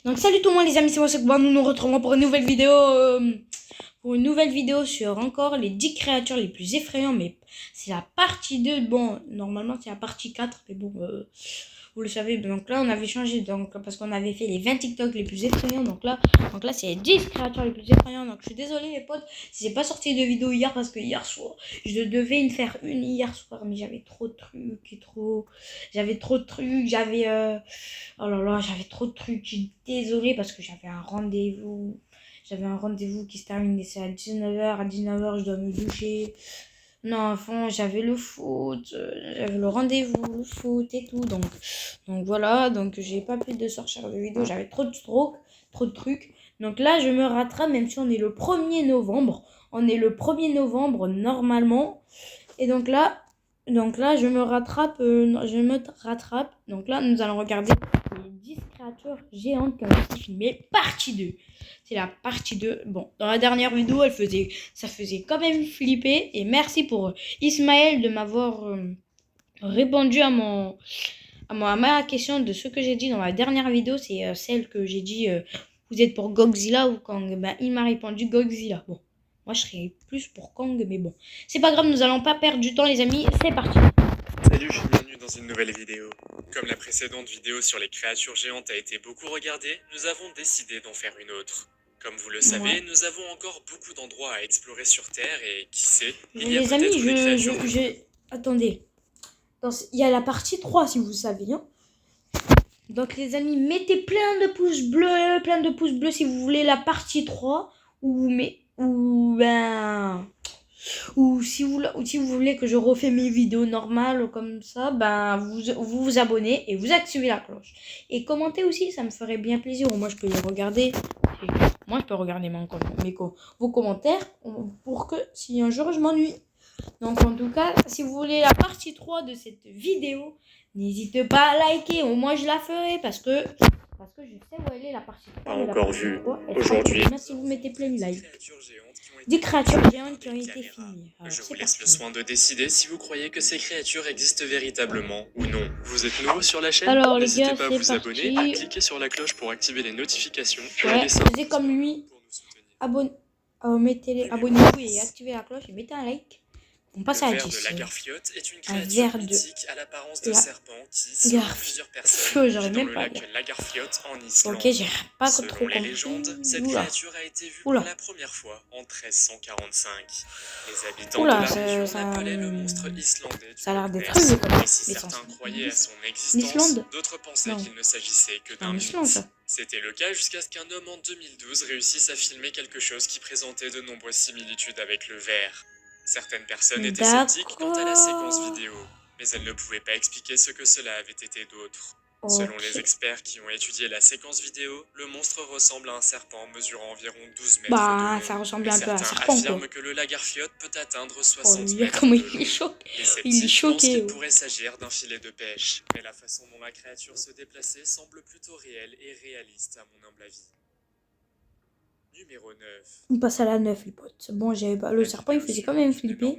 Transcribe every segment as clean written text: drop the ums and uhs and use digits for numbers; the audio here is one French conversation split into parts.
Donc salut tout le monde les amis, c'est moi Sekban, nous nous retrouvons pour une nouvelle vidéo sur encore les 10 créatures les plus effrayantes, mais c'est la partie 2, bon normalement c'est la partie 4, mais bon vous le savez, donc là on avait changé parce qu'on avait fait les 20 TikTok les plus effrayants, donc là c'est les 10 créatures les plus effrayantes, donc je suis désolé les potes si j'ai pas sorti de vidéo hier parce que hier soir je devais faire une hier soir, mais j'avais trop de trucs j'avais trop de trucs, oh là là, j'avais trop de trucs. Je suis désolée parce que j'avais un rendez-vous. J'avais un rendez-vous qui se terminait à 19h. À 19h, je dois me doucher. Non, enfin, j'avais le foot. J'avais le rendez-vous, le foot et tout. Donc voilà. Donc, j'ai pas pu de sortir de vidéo. J'avais trop de trucs. Donc là, je me rattrape, même si on est le 1er novembre. On est le 1er novembre, normalement. Et donc là, je me rattrape. Donc là, nous allons regarder les 10 créatures géantes qui ont été filmées, partie 2. C'est la partie 2. Bon, dans la dernière vidéo, ça faisait quand même flipper. Et merci pour Ismaël de m'avoir répondu à ma question de ce que j'ai dit dans la dernière vidéo. C'est celle que j'ai dit, vous êtes pour Godzilla ou Kang? Ben, il m'a répondu Godzilla. Bon, moi je serais plus pour Kang, mais bon. C'est pas grave, nous allons pas perdre du temps les amis, c'est parti. Salut, bienvenue dans une nouvelle vidéo. Comme la précédente vidéo sur les créatures géantes a été beaucoup regardée, nous avons décidé d'en faire une autre. Comme vous le savez, nous avons encore beaucoup d'endroits à explorer sur Terre et qui sait, il y a les amis, peut-être des créatures... Attendez. Il y a la partie 3 si vous savez. Hein. Donc les amis, mettez plein de pouces bleus si vous voulez la partie 3 ou si vous voulez que je refais mes vidéos normales comme ça, ben vous abonnez et vous activez la cloche. Et commentez aussi, ça me ferait bien plaisir. Moi je peux les regarder. Moi je peux regarder vos commentaires pour que si un jour je m'ennuie. Donc en tout cas, si vous voulez la partie 3 de cette vidéo, n'hésitez pas à liker, au moins je la ferai parce que je sais où elle est la partie 3. Pas encore vu aujourd'hui. Si vous mettez plein de likes. Des créatures géantes qui ont été filmées. Je vous laisse le soin de décider si vous croyez que ces créatures existent véritablement ou non. Vous êtes nouveau sur la chaîne? Alors les n'hésitez gars, pas à vous abonner, à cliquer sur la cloche pour activer les notifications. Ouais, faisez comme lui. Abonnez-vous et activez la cloche et mettez un like. On passe à la 10. Le Lagarfiote est une créature mythique à l'apparence de serpent qui, selon plusieurs personnes, vit dans le lac Lagarfiote en Islande. Ok, j'ai pas trop Selon compris. les légendes, cette créature a été vue pour la première fois en 1345. Les habitants de la région l'appelaient le monstre islandais. Ça a l'air d'être et si certains croyaient à son existence, d'autres pensaient qu'il ne s'agissait que d'un mythe. C'était le cas jusqu'à ce qu'un homme en 2012 réussisse à filmer quelque chose qui présentait de nombreuses similitudes avec le ver. Certaines personnes étaient sceptiques quant à la séquence vidéo, mais elles ne pouvaient pas expliquer ce que cela avait été d'autre. Selon les experts qui ont étudié la séquence vidéo, le monstre ressemble à un serpent mesurant environ 12 mètres de long. Ça ressemble un peu à un certains serpent, affirment que le Lagarfiote peut atteindre 60 mètres de comment long. il est choqué. Les sceptiques pensent qu'il pourrait s'agir d'un filet de pêche, mais la façon dont la créature se déplaçait semble plutôt réelle et réaliste à mon humble avis. Numéro 9. On passe à la 9 les potes. Bon, j'avais pas. Le serpent il faisait quand même flipper.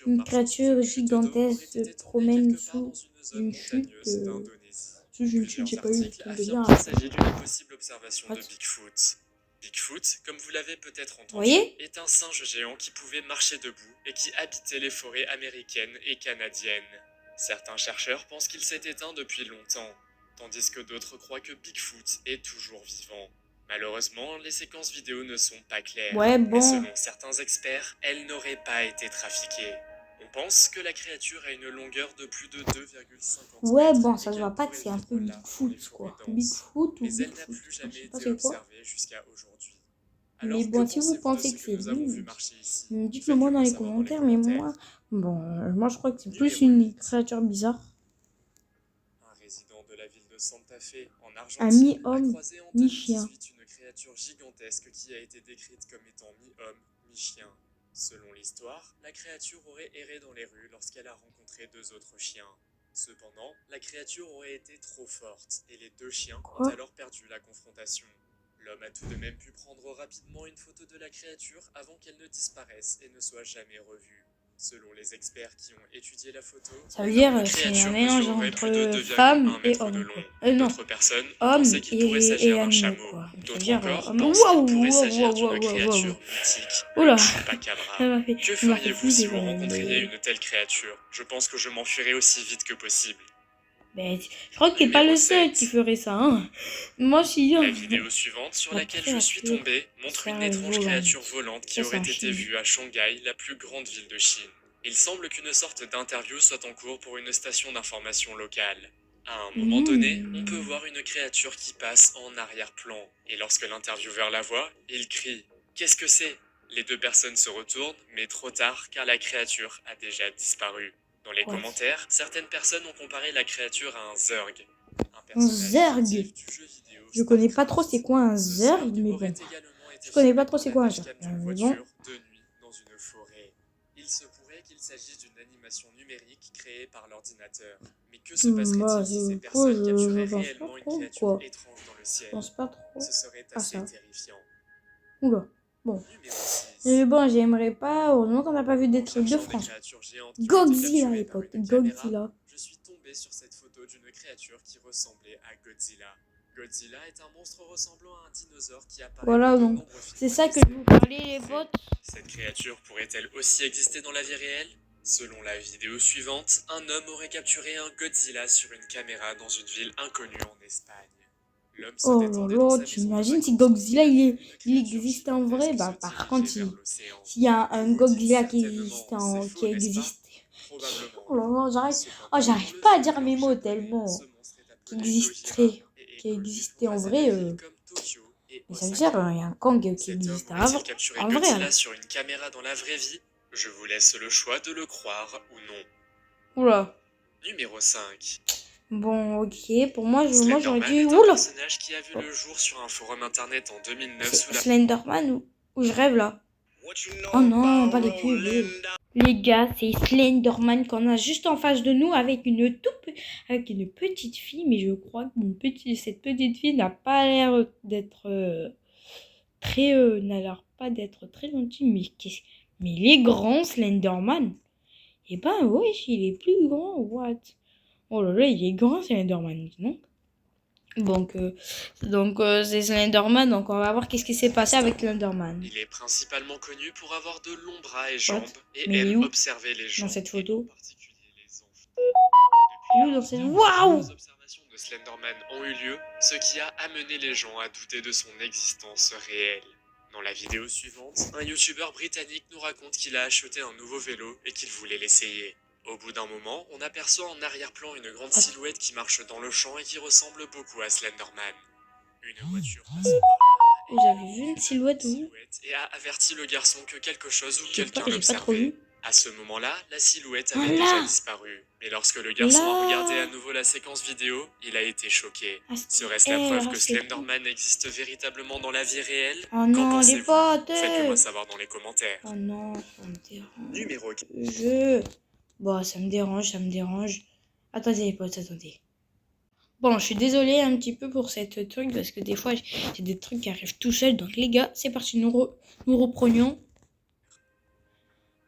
Une créature gigantesque se promène sous une chute. Sous une chute, j'ai pas eu le temps de dire. Il s'agit d'une possible observation de Bigfoot. Bigfoot, comme vous l'avez peut-être entendu, est un singe géant qui pouvait marcher debout et qui habitait les forêts américaines et canadiennes. Certains chercheurs pensent qu'il s'est éteint depuis longtemps, tandis que d'autres croient que Bigfoot est toujours vivant. Malheureusement, les séquences vidéo ne sont pas claires, mais selon certains experts, elles n'auraient pas été trafiquées. On pense que la créature a une longueur de plus de 2,50 mètres. Ça se voit pas que c'est un peu Bigfoot, quoi. Bigfoot ou Bigfoot, je sais pas c'est quoi. Mais bon, si vous pensez que c'est lui, dites-le moi dans les commentaires, mais moi je crois que c'est plus une créature bizarre. Résident de la ville de Santa Fe en Argentine, un mi-homme, mi-chien. Une créature gigantesque qui a été décrite comme étant mi-homme, mi-chien. Selon l'histoire, la créature aurait erré dans les rues lorsqu'elle a rencontré deux autres chiens. Cependant, la créature aurait été trop forte et les deux chiens ont alors perdu la confrontation. L'homme a tout de même pu prendre rapidement une photo de la créature avant qu'elle ne disparaisse et ne soit jamais revue. Selon les experts qui ont étudié la photo, ça veut dire c'est un mélange entre femme et homme. Non, d'autres personnes homme pensaient qu'il pourrait s'agir d'un animaux, chameau. quoi. D'autres encore pensent qu'il pourrait s'agir d'une créature mythique, le Oula, chupacabra. Que ça m'a fait feriez-vous si flipper vous quand même, rencontriez une telle créature? Je pense que je m'enfuirais aussi vite que possible. Mais je crois que t'es pas Numéro le seul 7. qui ferait ça, hein. Moi aussi. La vidéo suivante sur La laquelle je suis créature tombé montre une serre étrange volante. créature volante qui Ça, c'est aurait en été Chine. vue à Shanghai, la plus grande ville de Chine. Il semble qu'une sorte d'interview soit en cours pour une station d'information locale. À un moment donné, on peut voir une créature qui passe en arrière-plan. Et lorsque l'intervieweur la voit, il crie « Qu'est-ce que c'est ?» Les deux personnes se retournent, mais trop tard car la créature a déjà disparu. Dans les commentaires, certaines personnes ont comparé la créature à un Zurg. Un Zurg. Je connais pas trop c'est quoi un Zurg, mais bon. Je connais pas trop c'est quoi un Zurg. Mais bon. Il se pourrait qu'il s'agisse d'une animation numérique créée par l'ordinateur. Mais que se passerait-il si ces personnes capturaient réellement une créature étrange dans le ciel? Je pense pas trop. Ce serait assez terrifiant. Oula. Bon. Mais bon, j'aimerais pas. Heureusement qu'on n'a pas vu des trucs de France. Godzilla, les potes. Godzilla. Je suis tombé sur cette photo d'une créature qui ressemblait à Godzilla. Godzilla est un monstre ressemblant à un dinosaure qui apparaît voilà, donc c'est ça que je vous parlais, les potes. Cette créature pourrait-elle aussi exister dans la vie réelle? Selon la vidéo suivante, un homme aurait capturé un Godzilla sur une caméra dans une ville inconnue en Espagne. Oh là là, tu imagines si Godzilla il existait en vrai? Bah par contre, s'il y a un Godzilla qui existe oh là là, j'arrive pas à dire mes mots tellement qui existait en vrai. Mais ça veut dire il y a un Kong qui existe en vrai. Godzilla sur une caméra dans la vraie vie? Je vous laisse le choix de le croire ou non. Oula. Numéro 5. Bon, ok, pour moi, j'aurais dû... Est un personnage qui a vu le jour sur un forum internet en 2009 sous la... Slenderman ou je rêve là? Oh non, pas les pubs. Les gars, c'est Slenderman qu'on a juste en face de nous avec une petite fille, mais je crois que cette petite fille n'a pas l'air d'être très gentille, mais il est grand, Slenderman. Eh ben, wesh, il est plus grand, what? Oh là là, il est grand, Slenderman, non? Donc c'est Slenderman, donc on va voir qu'est-ce qui s'est passé avec Slenderman. Il est principalement connu pour avoir de longs bras et jambes et aime observer les gens. Dans cette photo. Waouh! Les observations de Slenderman ont eu lieu, ce qui a amené les gens à douter de son existence réelle. Dans la vidéo suivante, un youtubeur britannique nous raconte qu'il a acheté un nouveau vélo et qu'il voulait l'essayer. Au bout d'un moment, on aperçoit en arrière-plan une grande silhouette qui marche dans le champ et qui ressemble beaucoup à Slenderman. Une voiture passe par là. Vous avez vu une silhouette, vous? Et a averti le garçon que quelque chose ou quelqu'un l'observait. À ce moment-là, la silhouette avait déjà disparu. Mais lorsque le garçon a regardé à nouveau la séquence vidéo, il a été choqué. Serait-ce la preuve que Slenderman existe véritablement dans la vie réelle? Oh non, les potes! Faites-le moi savoir dans les commentaires. Oh non, ça me dérange. Numéro 4. Bon, ça me dérange. Attendez les potes, attendez. Bon, je suis désolée un petit peu pour cette truc, parce que des fois, j'ai des trucs qui arrivent tout seul. Donc les gars, c'est parti, nous reprenions.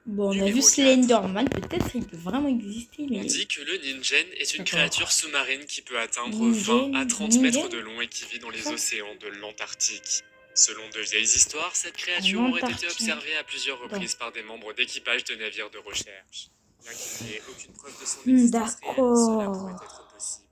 Bon, on a vu Slenderman, peut-être il peut vraiment exister. Mais... On dit que le Ningen est une créature sous-marine qui peut atteindre 20 à 30 mètres de long et qui vit dans les océans de l'Antarctique. Selon de vieilles histoires, cette créature aurait été observée à plusieurs reprises par des membres d'équipage de navires de recherche. Bien qu'il n'y ait aucune preuve de son existence réelle, cela pourrait être possible.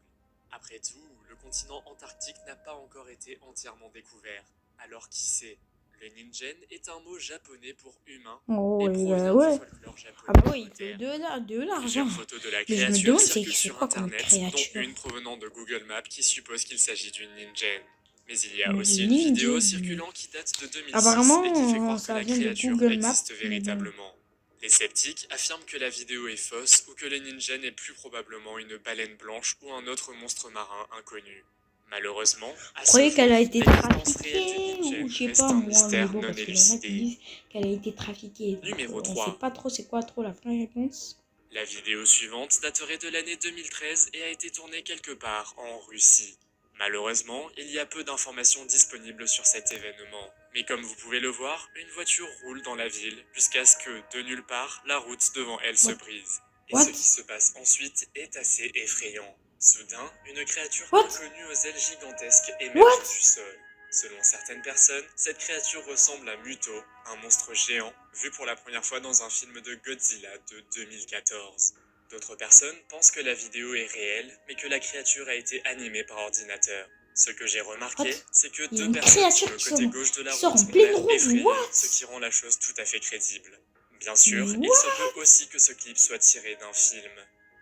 Après tout, le continent antarctique n'a pas encore été entièrement découvert. Alors qui sait? Le Ningen est un mot japonais pour humain et provient du folklore japonais. Ah bah oui, de l'argent. Plusieurs photos de la créature circulent sur internet, dont une provenant de Google Maps qui suppose qu'il s'agit d'une Ningen. Mais il y a aussi une vidéo circulant qui date de 2006 et qui fait croire que la créature existe véritablement. Les sceptiques affirment que la vidéo est fausse ou que le Ningen est plus probablement une baleine blanche ou un autre monstre marin inconnu. Malheureusement, vous croyez qu'elle a été trafiquée ou je sais pas moi, mais bon, parce qu'il y en a qui disent qu'elle a été trafiquée. Numéro 3. On sait pas trop c'est quoi trop la vraie réponse. La vidéo suivante daterait de l'année 2013 et a été tournée quelque part en Russie. Malheureusement, il y a peu d'informations disponibles sur cet événement. Mais comme vous pouvez le voir, une voiture roule dans la ville jusqu'à ce que, de nulle part, la route devant elle se brise. Et ce qui se passe ensuite est assez effrayant. Soudain, une créature inconnue aux ailes gigantesques émerge du sol. Selon certaines personnes, cette créature ressemble à Muto, un monstre géant, vu pour la première fois dans un film de Godzilla de 2014. D'autres personnes pensent que la vidéo est réelle, mais que la créature a été animée par ordinateur. Ce que j'ai remarqué, c'est que deux personnes sur le côté gauche de la route ont l'air effrayées, ce qui rend la chose tout à fait crédible. Bien sûr, il se peut aussi que ce clip soit tiré d'un film.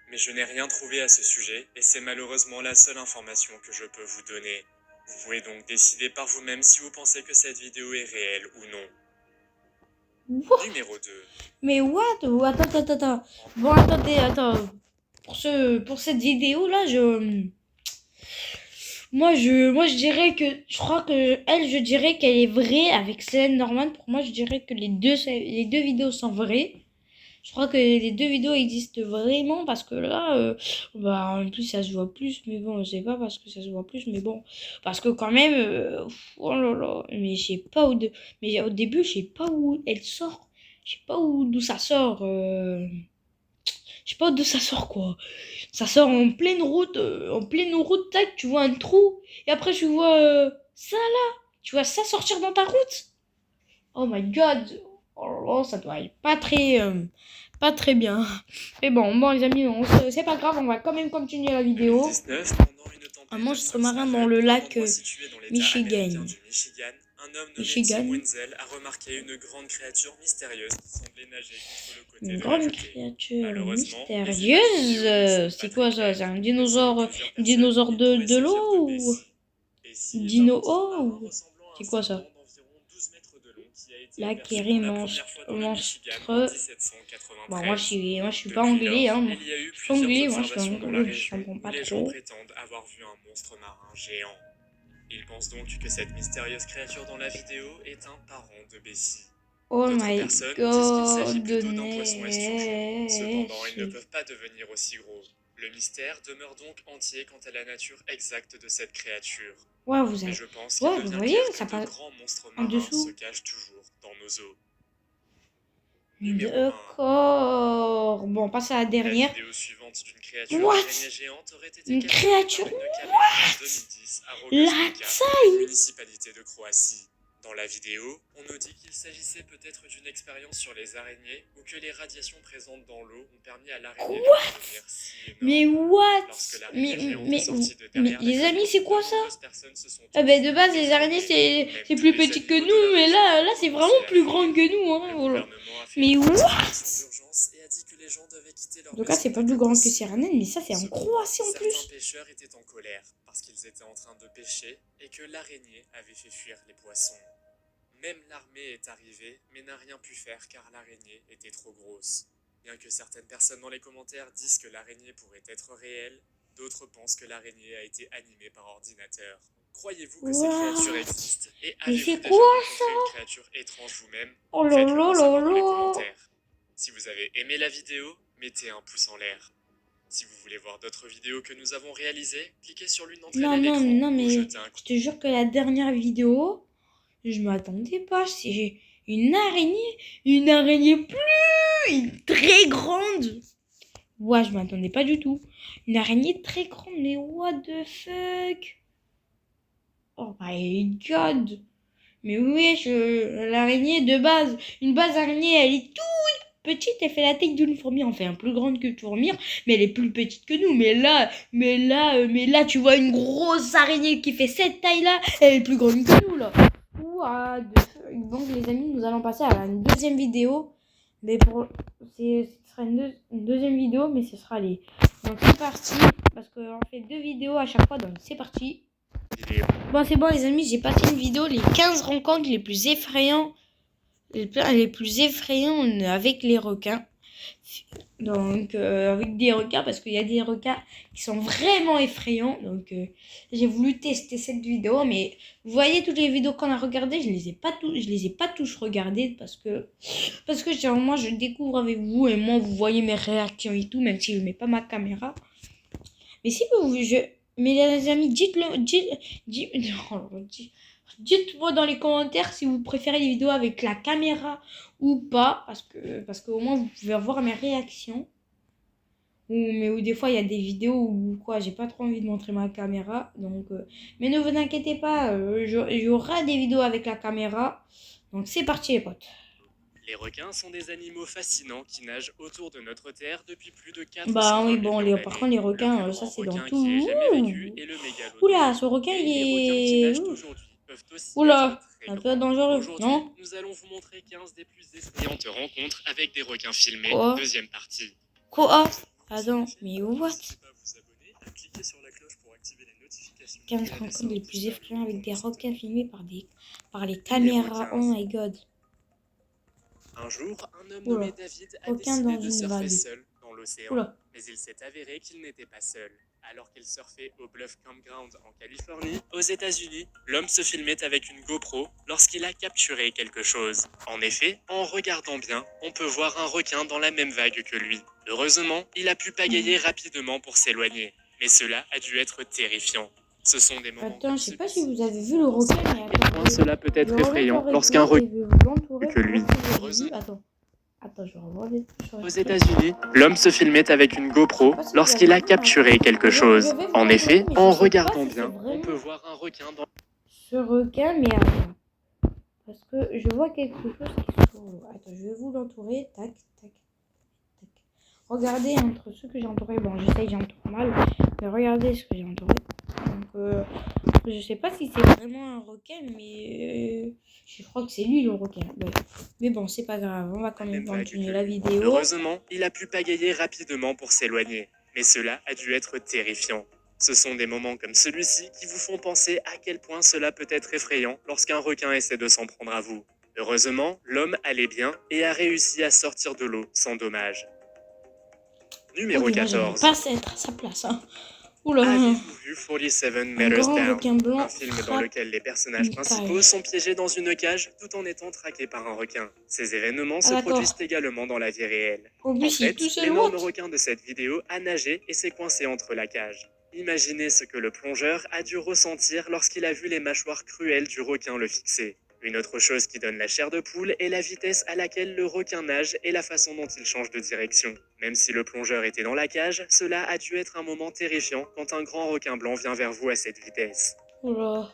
Mais je n'ai rien trouvé à ce sujet, et c'est malheureusement la seule information que je peux vous donner. Vous pouvez donc décider par vous-même si vous pensez que cette vidéo est réelle ou non. Numéro 2. Mais what? Attends. Bon, attends. Pour cette vidéo là, moi je dirais que je dirais qu'elle est vraie avec Céline Norman. Pour moi, je dirais que les deux vidéos sont vraies. Je crois que les deux vidéos existent vraiment parce que là, en plus ça se voit plus, mais bon, je sais pas parce que ça se voit plus, mais bon, parce que quand même, oh là là, mais je sais pas mais au début, je sais pas où elle sort, je sais pas d'où ça sort, je sais pas d'où ça sort quoi. Ça sort en pleine route, tac, tu vois un trou, et après tu vois ça là, tu vois ça sortir dans ta route. Oh my god, oh là là, ça doit être pas très bien. Mais bon les amis, c'est pas grave, on va quand même continuer la vidéo. 2019, Un monstre marin dans le lac Michigan. Un homme nommé Tim Wenzel a remarqué une grande créature mystérieuse qui semblait nager contre le côté Une de grande la jetée. créature mystérieuse. C'est quoi ça? C'est un dinosaure de l'eau ou dino-eau? C'est quoi ça? L'acquérir monstre. Bon, moi je suis pas anglais, hein. Je suis pas anglais, moi je comprends pas les gens trop. prétendent avoir vu un monstre marin géant. Ils pensent donc que cette mystérieuse créature dans la vidéo est un parent de Bessie. Oh D'autres my personnes disent qu'il s'agit god, plutôt d'un poisson esturgeon. Cependant, ils ne peuvent pas devenir aussi gros. Le mystère demeure donc entier quant à la nature exacte de cette créature. Ouais, Mais je pense qu'il devient voyez, clair ça que de passe grands monstres en marins dessous. se cachent toujours dans nos eaux. D'accord. Bon, on passe à la dernière. La vidéo suivante d'une créature araignée géante aurait été Une créature? par une caméra en 2010 à La Rogoznica, une municipalité de Croatie. Dans la vidéo, on nous dit qu'il s'agissait peut-être d'une expérience sur les araignées ou que les radiations présentes dans l'eau ont permis à l'araignée de devenir si énorme. Mais what? Lorsque l'araignée géante est sortie de derrière les amis, c'est quoi ça? se sont De base, les araignées, c'est plus petit que nous, mais là c'est vraiment plus grand que nous, hein. Voilà. Mais what? En tout cas, c'est pas plus grand que Cyrano, mais ça, c'est en Croatie en plus. Certains pêcheurs étaient en colère parce qu'ils étaient en train de pêcher et que l'araignée avait fait fuir les poissons. Même l'armée est arrivée, mais n'a rien pu faire car l'araignée était trop grosse. Bien que certaines personnes dans les commentaires disent que l'araignée pourrait être réelle, d'autres pensent que l'araignée a été animée par ordinateur. Croyez-vous que ces créatures existent? Et avez-vous déjà rencontré une créature étrange vous-même? Oh là là là là. Si vous avez aimé la vidéo, mettez un pouce en l'air. Si vous voulez voir d'autres vidéos que nous avons réalisées, cliquez sur l'une d'entre elles à l'écran ou jetez un coup. Je te jure que la dernière vidéo, je m'attendais pas. C'est une araignée très grande. Ouais, je m'attendais pas du tout. Une araignée très grande, mais what the fuck? Oh my god. Mais oui, l'araignée de base, une base araignée, elle est toute petite, elle fait la taille d'une fourmi, enfin plus grande que une fourmi, mais elle est plus petite que nous. Mais là, tu vois une grosse araignée qui fait cette taille-là, elle est plus grande que nous, là. What the fuck. Donc les amis, nous allons passer à une deuxième vidéo. Mais ce sera une deuxième vidéo, mais ce sera les. Donc c'est parti, parce qu'on fait 2 vidéos à chaque fois, donc c'est parti. Bon, c'est bon les amis, j'ai passé une vidéo, les 15 rencontres les plus effrayantes, les plus effrayantes avec les requins. Donc avec des requins, parce qu'il y a des requins qui sont vraiment effrayants. Donc j'ai voulu tester cette vidéo, mais vous voyez toutes les vidéos qu'on a regardées, je les ai pas tous regardées parce que moi je découvre avec vous et moi vous voyez mes réactions et tout, même si je mets pas ma caméra. Mais si Mais les amis, dites-moi dans les commentaires si vous préférez les vidéos avec la caméra ou pas, parce qu'au moins vous pouvez avoir mes réactions. Ou des fois il y a des vidéos où quoi, j'ai pas trop envie de montrer ma caméra. Donc, mais ne vous inquiétez pas, il y aura des vidéos avec la caméra. Donc c'est parti les potes. Les requins sont des animaux fascinants qui nagent autour de notre Terre depuis plus de Bah 420 oui, bon, millions par contre d'années. les Le plus requins, ça grand c'est dans requin qui ait tout. jamais vécu est le mégalodon. Oula, ce requin Mais il les requins qui est... nagent aujourd'hui peuvent aussi être Oula, très un peu grands. dangereux, Aujourd'hui, non? nous allons vous montrer 15 des plus effrayantes rencontres avec des requins filmés. Quoi? Deuxième partie. Quoi? Attends, mais what? N'hésitez pas à vous abonner, à cliquer sur la cloche pour activer les notifications. 15 rencontres les plus effrayants avec des requins filmés par les Numéro caméras. Oh 15. my god. Un jour, un homme Oula, nommé David a requin décidé dans de une surfer vague. seul dans l'océan. Oula. Mais il s'est avéré qu'il n'était pas seul. Alors qu'il surfait au Bluff Campground en Californie, aux États-Unis, l'homme se filmait avec une GoPro lorsqu'il a capturé quelque chose. En effet, en regardant bien, on peut voir un requin dans la même vague que lui. Heureusement, il a pu pagayer rapidement pour s'éloigner. Mais cela a dû être terrifiant. Ce sont des moments. Attends, je sais pas si vous avez vu le requin, mais attends. Cela peut être effrayant lorsqu'un requin que lui. Attends, je vais revoir des trucs sur Aux États-Unis, l'homme se filmait avec une GoPro lorsqu'il a capturé quelque chose. En effet, en regardant bien, on peut voir un requin dans ce requin, mais attends. Parce que je vois quelque chose qui se trouve. Attends, je vais vous l'entourer. Tac, tac, tac. Regardez entre ceux que j'ai entourés. Bon, j'essaye, j'entoure mal. Mais regardez ce que j'ai entouré. Donc, je sais pas si c'est vraiment un requin, mais je crois que c'est lui le requin. Ouais. Mais bon, c'est pas grave. On va quand même continuer la vidéo. Heureusement, il a pu pagayer rapidement pour s'éloigner. Mais cela a dû être terrifiant. Ce sont des moments comme celui-ci qui vous font penser à quel point cela peut être effrayant lorsqu'un requin essaie de s'en prendre à vous. Heureusement, l'homme allait bien et a réussi à sortir de l'eau sans dommage. Numéro 14. Pas être à sa place. Hein. Oula. Avez-vous vu 47 Meters Down, blanc, un film dans lequel les personnages principaux sont piégés dans une cage tout en étant traqués par un requin. Ces événements se produisent également dans la vie réelle. En fait, l'énorme requin de cette vidéo a nagé et s'est coincé entre la cage. Imaginez ce que le plongeur a dû ressentir lorsqu'il a vu les mâchoires cruelles du requin le fixer. Une autre chose qui donne la chair de poule est la vitesse à laquelle le requin nage et la façon dont il change de direction. Même si le plongeur était dans la cage, cela a dû être un moment terrifiant quand un grand requin blanc vient vers vous à cette vitesse. Oula.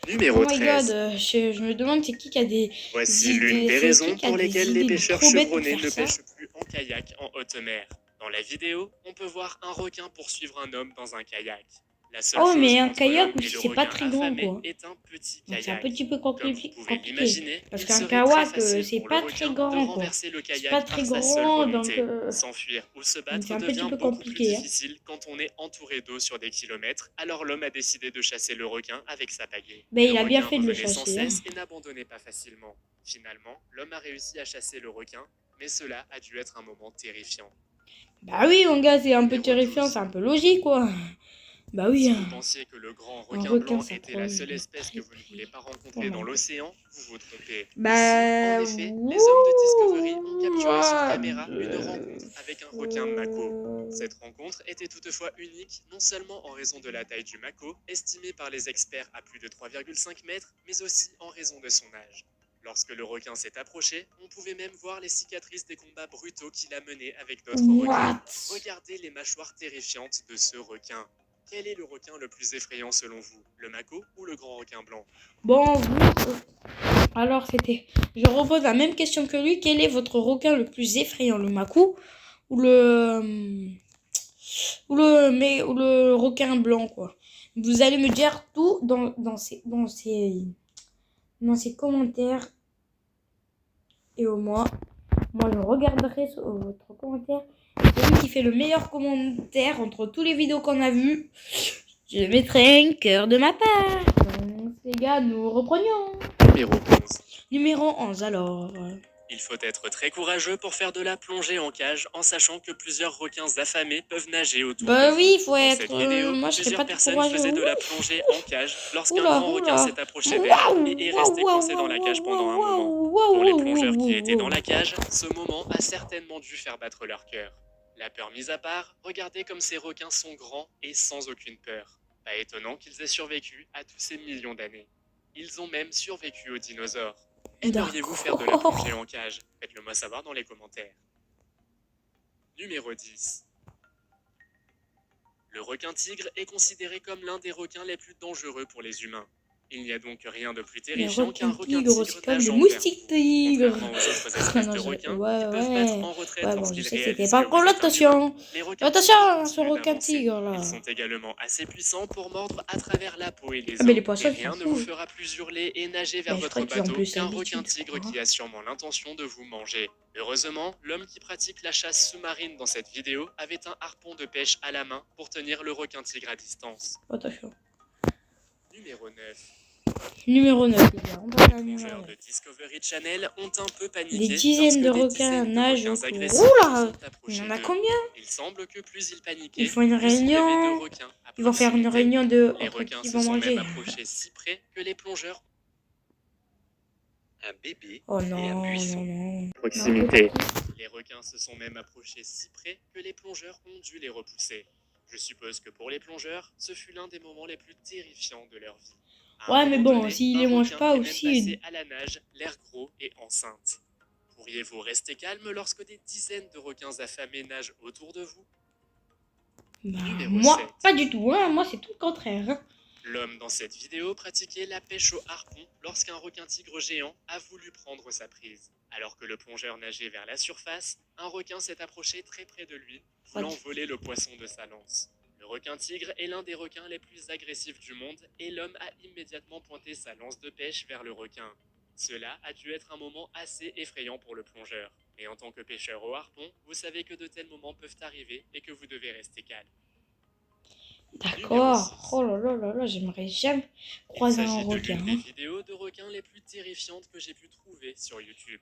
Numéro 13. Oh my god, je me demande c'est qui a des... Voici l'une des raisons pour lesquelles les pêcheurs chevronnés ne pêchent plus en kayak en haute mer. Dans la vidéo, on peut voir un requin poursuivre un homme dans un kayak. La seule chose mais un entre kayak, l'homme et le c'est pas requin très grand, affamé quoi. est un petit kayak. C'est un petit peu Comme vous compliqué. pouvez l'imaginer, Parce il qu'un serait kayak, très facile c'est pour pas le très requin grand, de quoi. renverser le C'est kayak pas par très sa seule grand, volonté. donc... S'enfuir ou se battre c'est un devient petit peu beaucoup plus compliqué, hein. difficile quand on est entouré d'eau sur des kilomètres, alors l'homme a décidé de chasser le requin avec sa pagaie. Ben, il Le a bien requin fait de le revenait sans chasser, hein. cesse et n'abandonnait pas facilement. Finalement, l'homme a réussi à chasser le requin, mais cela a dû être un moment terrifiant. Bah oui, mon gars, c'est un peu terrifiant, c'est un peu logique, quoi. Bah oui. Si vous pensiez que le grand requin blanc était la seule espèce que vous ne voulez pas rencontrer dans l'océan, vous vous trompez. Bah... Ici, en effet, les hommes de Discovery ont capturé sur caméra une rencontre avec un requin mako. Cette rencontre était toutefois unique, non seulement en raison de la taille du mako, estimé par les experts à plus de 3,5 mètres, mais aussi en raison de son âge. Lorsque le requin s'est approché, on pouvait même voir les cicatrices des combats brutaux qu'il a menés avec d'autres requins. Regardez les mâchoires terrifiantes de ce requin. Quel est le requin le plus effrayant selon vous, le mako ou le grand requin blanc? Bon, alors c'était... Je repose la même question que lui. Quel est votre requin le plus effrayant, le mako ou le requin blanc, quoi? Vous allez me dire tout dans ces commentaires. Et au moins, moi je regarderai votre commentaire. Celui qui fait le meilleur commentaire entre tous les vidéos qu'on a vues, je mettrai un cœur de ma part. Donc les gars, nous reprenions. Numéro 11. Numéro 11 alors. Il faut être très courageux pour faire de la plongée en cage en sachant que plusieurs requins affamés peuvent nager autour de vous. Oui, il faut Dans être... cette vidéo, moi je serais pas plusieurs trop personnes faisaient de la plongée en cage lorsqu'un grand requin s'est approché d'elle et est resté coincé dans la cage pendant un moment. Pour les plongeurs qui étaient dans la cage, ce moment a certainement dû faire battre leur cœur. La peur mise à part, regardez comme ces requins sont grands et sans aucune peur. Pas étonnant qu'ils aient survécu à tous ces millions d'années. Ils ont même survécu aux dinosaures. Aimeriez-vous faire de la plongée en cage? Faites-le moi savoir dans les commentaires. Numéro 10. Le requin-tigre est considéré comme l'un des requins les plus dangereux pour les humains. Il n'y a donc rien de plus terrifiant qu'un requin-tigre c'est comme le nageant vers moustique-tigre. Contrairement aux autres espèces de requins qui peuvent mettre en retraite Ouais, bon, je lorsqu'ils sais que c'était réalisent pas que pour vous êtes un humain, l'attention. les Attention requins-tigres à ce continuent d'avancer. requin-tigre là. Ils sont également assez puissants pour mordre à travers la peau et les Ah, mais os. les poissons, Et ils rien s'en ne vous foutent. fera plus hurler et nager vers Mais je votre crois qu'ils ont bateau plus qu'un l'habitude, je requin-tigre crois. qui a sûrement l'intention de vous manger. Heureusement, l'homme qui pratique la chasse sous-marine dans cette vidéo avait un harpon de pêche à la main pour tenir le requin-tigre à distance. Attention. Numéro 9. Numéro 9, les gars. On passe à Les numéro plongeurs 9. de Discovery Channel ont un peu paniqué Des dizaines de lorsque des requins dizaines de nagent requins autour. agressifs Oula! sont Il y approchés en a d'eux. combien? Il semble que plus ils paniquaient, Ils font une plus il y avait de réunion. requins à Ils vont faire une proximité. réunion de Les entre requins qui se vont sont même manger. approchés si près que les plongeurs... Un bébé Oh et un non, buisson. non, non. Proximité. Les requins se sont même approchés si près que les plongeurs ont dû les repousser. Je suppose que pour les plongeurs, ce fut l'un des moments les plus terrifiants de leur vie. Ouais, mais bon, s'ils les mangent pas aussi. Passé à la nage, l'air gros et enceinte. Pourriez-vous rester calme lorsque des dizaines de requins affamés nagent autour de vous? Bah, Numéro moi, 7. pas du tout. Hein. Moi, c'est tout le contraire. Hein. L'homme dans cette vidéo pratiquait la pêche au harpon lorsqu'un requin-tigre géant a voulu prendre sa prise. Alors que le plongeur nageait vers la surface, un requin s'est approché très près de lui, voulant voler le poisson de sa lance. Le requin-tigre est l'un des requins les plus agressifs du monde et l'homme a immédiatement pointé sa lance de pêche vers le requin. Cela a dû être un moment assez effrayant pour le plongeur. Mais en tant que pêcheur au harpon, vous savez que de tels moments peuvent arriver et que vous devez rester calme. D'accord. Oh là là là là, j'aimerais jamais croiser un requin. Il s'agit de l'une des vidéos de requins les plus terrifiantes que j'ai pu trouver sur YouTube.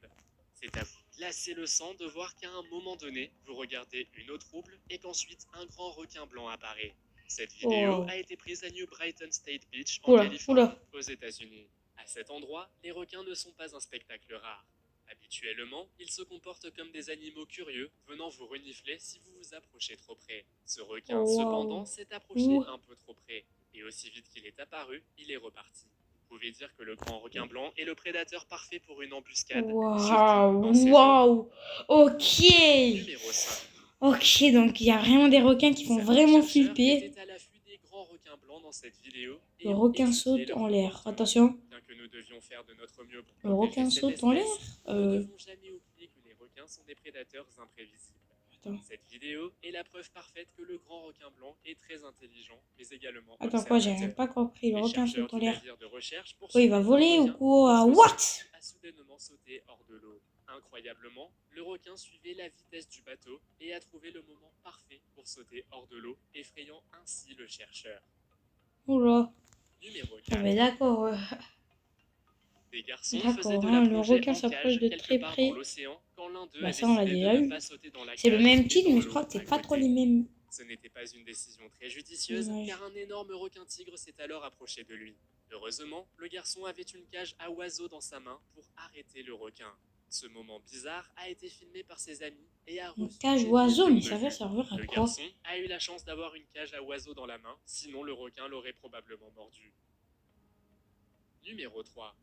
C'est à vous de glacer le sang de voir qu'à un moment donné, vous regardez une eau trouble et qu'ensuite un grand requin blanc apparaît. Cette vidéo a été prise à New Brighton State Beach en Californie, aux États-Unis. À cet endroit, les requins ne sont pas un spectacle rare. Habituellement, ils se comportent comme des animaux curieux, venant vous renifler si vous vous approchez trop près. Ce requin, cependant, s'est approché un peu trop près, et aussi vite qu'il est apparu, il est reparti. Vous pouvez dire que le grand requin blanc est le prédateur parfait pour une embuscade. Waouh. Ok. Numéro 5. Ok, donc il y a vraiment des requins qui font vraiment flipper. À l'affût des grands requins blancs dans cette vidéo. Le requin saute en l'air. Attention. Bien que nous devions faire de notre mieux pour le requin saute en l'air. Nous ne devons jamais oublier que les requins sont des prédateurs imprévisibles. Attends. Cette vidéo est la preuve parfaite que le grand requin blanc est très intelligent, mais également Attends, quoi, j'ai pas compris. Le requin saute en l'air. Oui, il va voler ou quoi? What? A soudainement sauté hors de l'eau. Incroyablement, le requin suivait la vitesse du bateau et a trouvé le moment parfait pour sauter hors de l'eau, effrayant ainsi le chercheur. Oula. Numéro 4. Ah, mais d'accord. Des garçons faisaient de la le requin s'approche de très près. Bah ça on l'a déjà eu. C'est le même titre mais je crois que c'est pas trop les mêmes. Ce n'était pas une décision très judicieuse car un énorme requin-tigre s'est alors approché de lui. Heureusement, le garçon avait une cage à oiseaux dans sa main pour arrêter le requin. Ce moment bizarre a été filmé par ses amis et a reçu une cage oiseau, mais ça va servir à quoi? Le garçon a eu la chance d'avoir une cage à oiseaux dans la main, sinon le requin l'aurait probablement mordu. Numéro 3.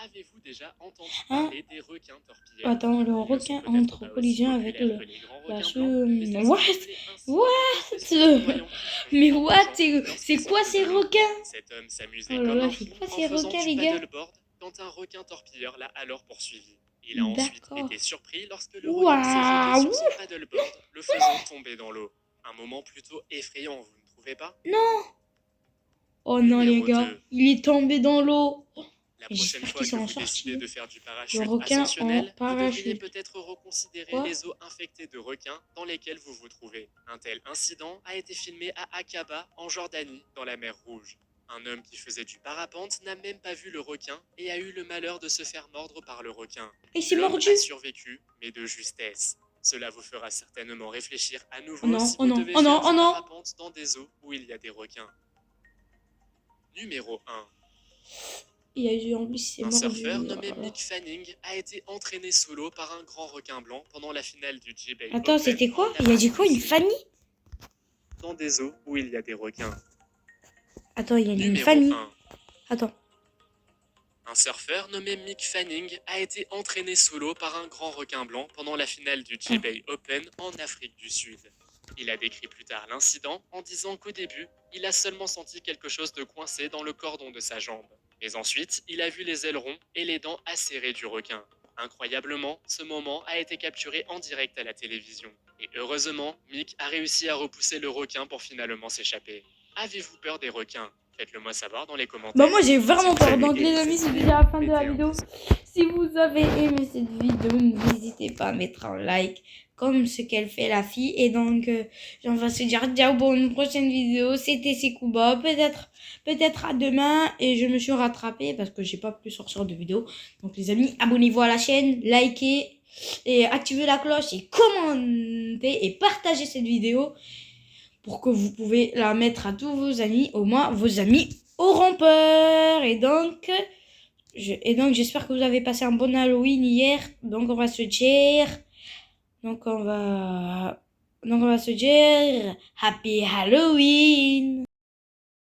Avez-vous déjà entendu parler des requins torpilleurs? Attends, le requin entre collision avec le... What? Mais what? C'est quoi ces requins? Cet homme s'amusait comme un fou en faisant du paddleboard quand un requin torpilleur l'a alors poursuivi. Il a ensuite été surpris lorsque le requin s'est jeté sur son paddleboard, le faisant tomber dans l'eau. Un moment plutôt effrayant, vous ne trouvez pas? Non. Oh non les gars, il est tombé dans l'eau. La prochaine fois que vous décidez de faire du parachute ascensionnel, vous devriez peut-être reconsidérer les eaux infectées de requins dans lesquelles vous vous trouvez. Un tel incident a été filmé à Aqaba, en Jordanie, dans la mer Rouge. Un homme qui faisait du parapente n'a même pas vu le requin et a eu le malheur de se faire mordre par le requin. Et c'est mordu. Il a survécu, mais de justesse. Cela vous fera certainement réfléchir à nouveau si vous devez faire du parapente dans des eaux où il y a des requins. Numéro 1. Un surfeur nommé Mick Fanning a été entraîné sous l'eau par un grand requin blanc pendant la finale du J-Bay. Attends, c'était quoi? Il a dit quoi? Une Fanny? dans des eaux où il y a des requins. Attends, il y a une Numéro famille. 1. Attends. Un surfeur nommé Mick Fanning a été entraîné sous l'eau par un grand requin blanc pendant la finale du J-Bay Open en Afrique du Sud. Il a décrit plus tard l'incident en disant qu'au début, il a seulement senti quelque chose de coincé dans le cordon de sa jambe. Mais ensuite, il a vu les ailerons et les dents acérées du requin. Incroyablement, ce moment a été capturé en direct à la télévision. Et heureusement, Mick a réussi à repousser le requin pour finalement s'échapper. Avez-vous peur des requins? Faites-le moi savoir dans les commentaires. Bah moi j'ai vraiment Si vous peur. avez Donc les aimé amis, cette c'est vidéo, déjà la fin de la mettez un vidéo. pouce. Si vous avez aimé cette vidéo, n'hésitez pas à mettre un like comme ce qu'elle fait la fille. Et donc on va se dire ciao pour une prochaine vidéo. C'était Sekouba. Peut-être à demain. Et je me suis rattrapée parce que j'ai pas pu sortir de vidéo. Donc les amis, abonnez-vous à la chaîne, likez et activez la cloche et commentez et partagez cette vidéo pour que vous pouvez la mettre à tous vos amis. Au moins vos amis auront peur. Et donc j'espère que vous avez passé un bon Halloween hier. Donc on va se dire Happy Halloween.